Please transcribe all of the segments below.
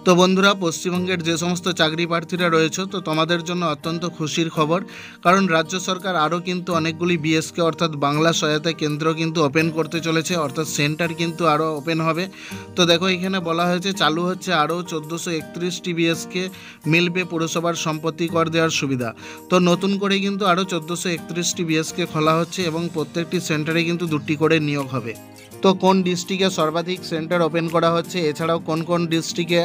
তো বন্ধুরা, পশ্চিমবঙ্গের যে সমস্ত চাকরি প্রার্থীরা রয়েছে, তো তোমাদের জন্য অত্যন্ত খুশির খবর, কারণ রাজ্য সরকার আরও কিন্তু অনেকগুলি বিএসকে অর্থাৎ বাংলা সহায়তা কেন্দ্র কিন্তু ওপেন করতে চলেছে, অর্থাৎ সেন্টার কিন্তু আরও ওপেন হবে। তো দেখো, এখানে বলা হয়েছে চালু হচ্ছে আরও 1431টি বিএসকে, মিলবে পুরসভার সম্পত্তি কর দেওয়ার সুবিধা। তো নতুন করে কিন্তু আরও 1431টি বিএসকে খোলা হচ্ছে এবং প্রত্যেকটি সেন্টারে কিন্তু 2টি করে নিয়োগ হবে। তো কোন ডিস্ট্রিক্টে সর্বাধিক সেন্টার ওপেন করা হচ্ছে, এছাড়াও কোন কোন ডিস্ট্রিক্টে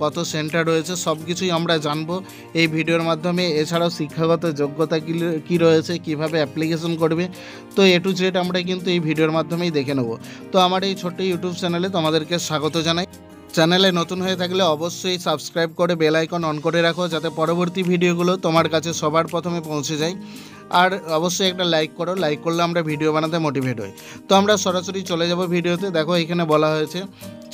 কত সেন্টার রয়েছে, সব কিছুই আমরা জানবো এই ভিডিওর মাধ্যমে। এছাড়াও শিক্ষাগত যোগ্যতা কী রয়েছে, কিভাবে অ্যাপ্লিকেশন করবে, তো এ টু জেড আমরা কিন্তু এই ভিডিওর মাধ্যমেই দেখে নেব। তো আমার এই ছোট্ট ইউটিউব চ্যানেলে তোমাদেরকে স্বাগত জানাই। চ্যানেলে নতুন হয়ে থাকলে অবশ্যই সাবস্ক্রাইব করে বেল আইকন অন করে রাখো, যাতে পরবর্তী ভিডিওগুলো তোমার কাছে সবার প্রথমে পৌঁছে যায়। আর অবশ্যই একটা লাইক করো, লাইক করলে আমরা ভিডিও বানাতে মোটিভেট হই। তো আমরা সরাসরি চলে যাব ভিডিওতে। দেখো, এখানে বলা হয়েছে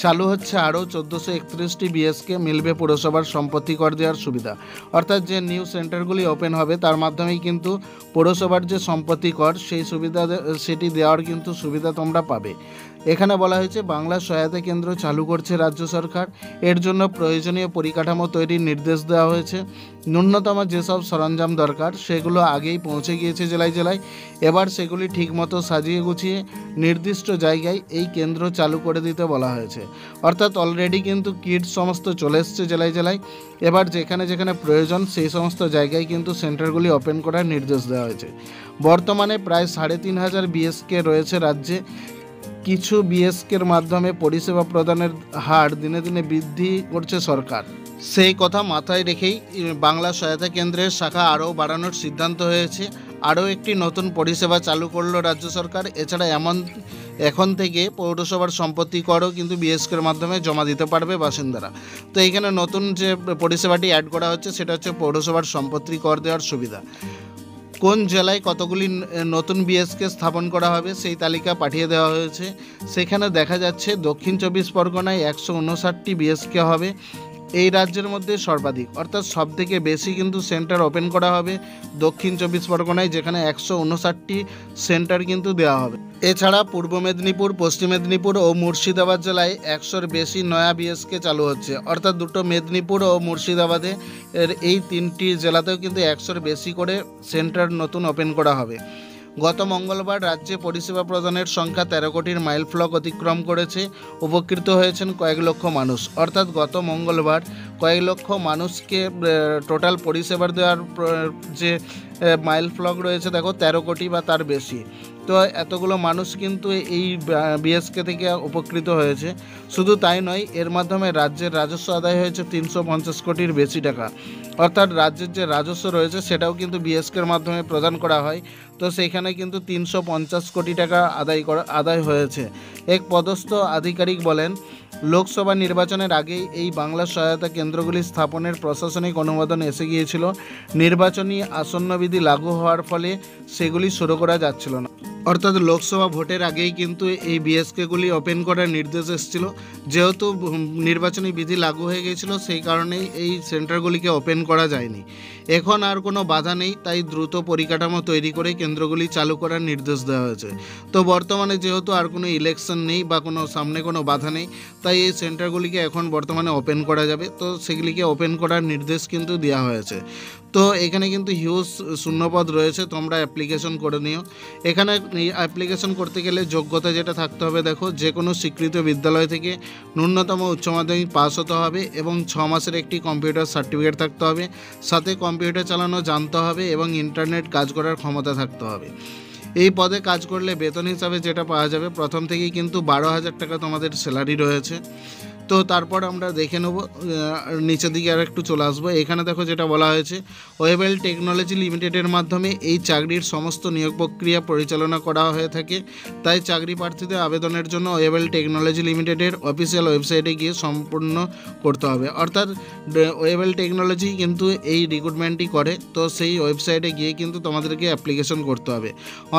চালু হচ্ছে আরও 1431টি বিএসকে, মিলবে পুরসভার সম্পত্তি কর দেওয়ার সুবিধা। অর্থাৎ যে নিউ সেন্টারগুলি ওপেন হবে তার মাধ্যমেই কিন্তু পৌরসভার যে সম্পত্তি কর সেই সুবিধা সেটি দেওয়ার কিন্তু সুবিধা তোমরা পাবে। এখানে বলা হয়েছে বাংলা সহায়তা কেন্দ্র চালু করছে রাজ্য সরকার, এর জন্য প্রয়োজনীয় পরিকাঠামো তৈরির নির্দেশ দেওয়া হয়েছে। ন্যূনতম যেসব সরঞ্জাম দরকার সেগুলো আগেই পৌঁছে গিয়েছে জেলায় জেলায়, এবার সেগুলি ঠিকমতো সাজিয়ে গুছিয়ে নির্দিষ্ট জায়গায় এই কেন্দ্র চালু করে দিতে বলা হয়েছে। অর্থাৎ অলরেডি কিন্তু কিট সমস্ত চলে এসছে জেলায় জেলায়, এবার যেখানে যেখানে প্রয়োজন সেই সমস্ত জায়গায় কিন্তু সেন্টারগুলি ওপেন করার নির্দেশ দেওয়া হয়েছে। বর্তমানে প্রায় 3500 বিএসকে রয়েছে রাজ্যে। কিছু বিএসকের মাধ্যমে পরিষেবা প্রদানের হার দিনে দিনে বৃদ্ধি করছে সরকার। সেই কথা মাথায় রেখেই বাংলা সহায়তা কেন্দ্রের শাখা আরও বাড়ানোর সিদ্ধান্ত হয়েছে। আরও একটি নতুন পরিষেবা চালু করলো রাজ্য সরকার। এছাড়া এখন থেকে পৌরসভার সম্পত্তি করও কিন্তু বিএসকের মাধ্যমে জমা দিতে পারবে বাসিন্দারা। তো এখানে নতুন যে পরিষেবাটি অ্যাড করা হচ্ছে সেটা হচ্ছে পৌরসভার সম্পত্তি কর দেওয়ার সুবিধা। কোন জেলায় কতগুলি নতুন বিএসকে স্থাপন করা হবে সেই তালিকা পাঠিয়ে দেওয়া হয়েছে। সেখানে দেখা যাচ্ছে দক্ষিণ 24 পরগনায় 159টি বিএসকে হবে, এই রাজ্যের মধ্যে সর্বাধিক, অর্থাৎ সবথেকে বেশি কিন্তু সেন্টার ওপেন করা হবে দক্ষিণ 24 পরগনায়, যেখানে 159টি সেন্টার কিন্তু দেওয়া হবে। এছাড়া পূর্ব মেদিনীপুর, পশ্চিম মেদিনীপুর ও মুর্শিদাবাদ জেলায় 100-র বেশি নয়া বিএসকে চালু হচ্ছে। অর্থাৎ দুটো মেদিনীপুর ও মুর্শিদাবাদে এই 3টি জেলাতেও কিন্তু 100-র বেশি করে সেন্টার নতুন ওপেন করা হবে। গত মঙ্গলবার রাজ্যে পরিষেবা প্রদানের সংখ্যা 13 কোটির মাইলফলক অতিক্রম করেছে। উপকৃত হয়েছেন কয়েক লক্ষ মানুষ। অর্থাৎ গত মঙ্গলবার কয়েক লক্ষ মানুষকে টোটাল পরিষেবার দেওয়ার যে মাইলফলক রয়েছে, দেখো 13 কোটি বা তার বেশি। তো এতগুলো মানুষ কিন্তু এই বিএসকে থেকে উপকৃত হয়েছে। শুধু তাই নয়, এর মাধ্যমে রাজ্যের রাজস্ব আদায় হয়েছে 350 কোটির বেশি টাকা। অর্থাৎ রাজ্যের যে রাজস্ব রয়েছে সেটাও কিন্তু বিএসকের মাধ্যমে প্রদান করা হয়। তো সেইখানে কিন্তু 350 কোটি টাকা আদায় হয়েছে। এক পদস্থ আধিকারিক বলেন, লোকসভা নির্বাচনের আগেই এই বাংলা সহায়তা কেন্দ্রগুলি স্থাপনের প্রশাসনিক অনুমোদন এসে গিয়েছিল। নির্বাচনী আসন্নবিধি লাগু হওয়ার ফলে সেগুলি শুরু করা যাচ্ছিল না। অর্থাৎ লোকসভা ভোটের আগেই কিন্তু এই বিএসকেগুলি ওপেন করার নির্দেশ এসেছিল। যেহেতু নির্বাচনী বিধি লাগু হয়ে গিয়েছিল, সেই কারণেই এই সেন্টারগুলিকে ওপেন করা যায়নি। এখন আর কোনো বাধা নেই, তাই দ্রুত পরিকাঠামো তৈরি করে কেন্দ্রগুলি চালু করার নির্দেশ দেওয়া হয়েছে। তো বর্তমানে যেহেতু আর কোনো ইলেকশন নেই বা সামনে কোনো বাধা নেই, তাই এই সেন্টারগুলিকে এখন বর্তমানে ওপেন করা যাবে। তো সেগুলিকে ওপেন করার নির্দেশ কিন্তু দেওয়া হয়েছে। তো এখানে কিন্তু হিউজ শূন্যপদ রয়েছে, তোমরা অ্যাপ্লিকেশন করে নিও। এখানে অ্যাপ্লিকেশন করতে গেলে যোগ্যতা যেটা থাকতে হবে, দেখো, যে কোনো স্বীকৃত বিদ্যালয় থেকে ন্যূনতম উচ্চ মাধ্যমিক পাস হতে হবে এবং 6 মাসের একটি কম্পিউটার সার্টিফিকেট থাকতে হবে, সাথে কম্পিউটার চালানো জানতে হবে এবং ইন্টারনেট কাজ করার ক্ষমতা থাকতে হবে। এই পদে কাজ করলে বেতন হিসাবে যেটা পাওয়া যাবে, প্রথম থেকেই কিন্তু 12,000 টাকা তোমাদের স্যালারি রয়েছে। তো তারপর আমরা দেখে নেব, নিচের দিকে আর একটু চলে আসবো। এখানে দেখো যেটা বলা হয়েছে, ওয়েবেল টেকনোলজি লিমিটেডের মাধ্যমে এই চাকরির সমস্ত নিয়োগ প্রক্রিয়া পরিচালনা করা হয়ে থাকে। তাই চাকরি প্রার্থীদের আবেদনের জন্য ওয়েবেল টেকনোলজি লিমিটেডের অফিসিয়াল ওয়েবসাইটে গিয়ে সম্পূর্ণ করতে হবে। অর্থাৎ ওয়েবেল টেকনোলজি কিন্তু এই রিক্রুটমেন্টই করে, তো সেই ওয়েবসাইটে গিয়ে কিন্তু তোমাদেরকে অ্যাপ্লিকেশন করতে হবে।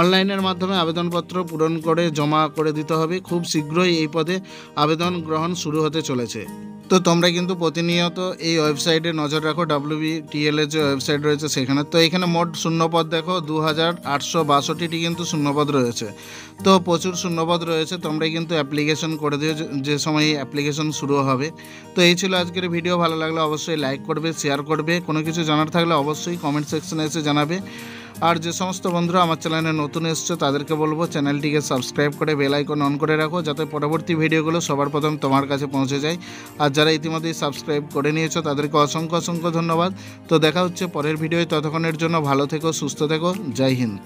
অনলাইনের মাধ্যমে আবেদনপত্র পূরণ করে জমা করে দিতে হবে। খুব শীঘ্রই এই পদে আবেদন গ্রহণ শুরু হতে চলেছে। তো তোমরা কিন্তু প্রতিনিয়ত এই ওয়েবসাইটে নজর রাখো, WBTL এর যে ওয়েবসাইট রয়েছে সেখানে। তো এখানে মোট শূন্যপদ দেখো 2862টি কিন্তু শূন্যপদ রয়েছে। তো প্রচুর শূন্যপদ রয়েছে, তোমরা কিন্তু অ্যাপ্লিকেশন করে দিও যে সময় অ্যাপ্লিকেশন শুরু হবে। তো এই ছিল আজকের ভিডিও। ভালো লাগলে অবশ্যই লাইক করবে, শেয়ার করবে, কোনো কিছু জানার থাকলে অবশ্যই কমেন্ট সেকশনে এসে জানাবে। আর যে সমস্ত বন্ধুরা আমার চ্যানেলে নতুন এসছো তাদেরকে বলবো চ্যানেলটিকে সাবস্ক্রাইব করে বেল আইকন অন করে রাখো, যাতে পরবর্তী ভিডিওগুলো সবার প্রথম তোমার কাছে পৌঁছে যায়। আর যারা ইতিমধ্যেই সাবস্ক্রাইব করে নিয়েছো তাদেরকে অসংখ্য অসংখ্য ধন্যবাদ। তো দেখা হচ্ছে পরের ভিডিওয়, ততক্ষণের জন্য ভালো থেকো, সুস্থ থেকো, জয় হিন্দ।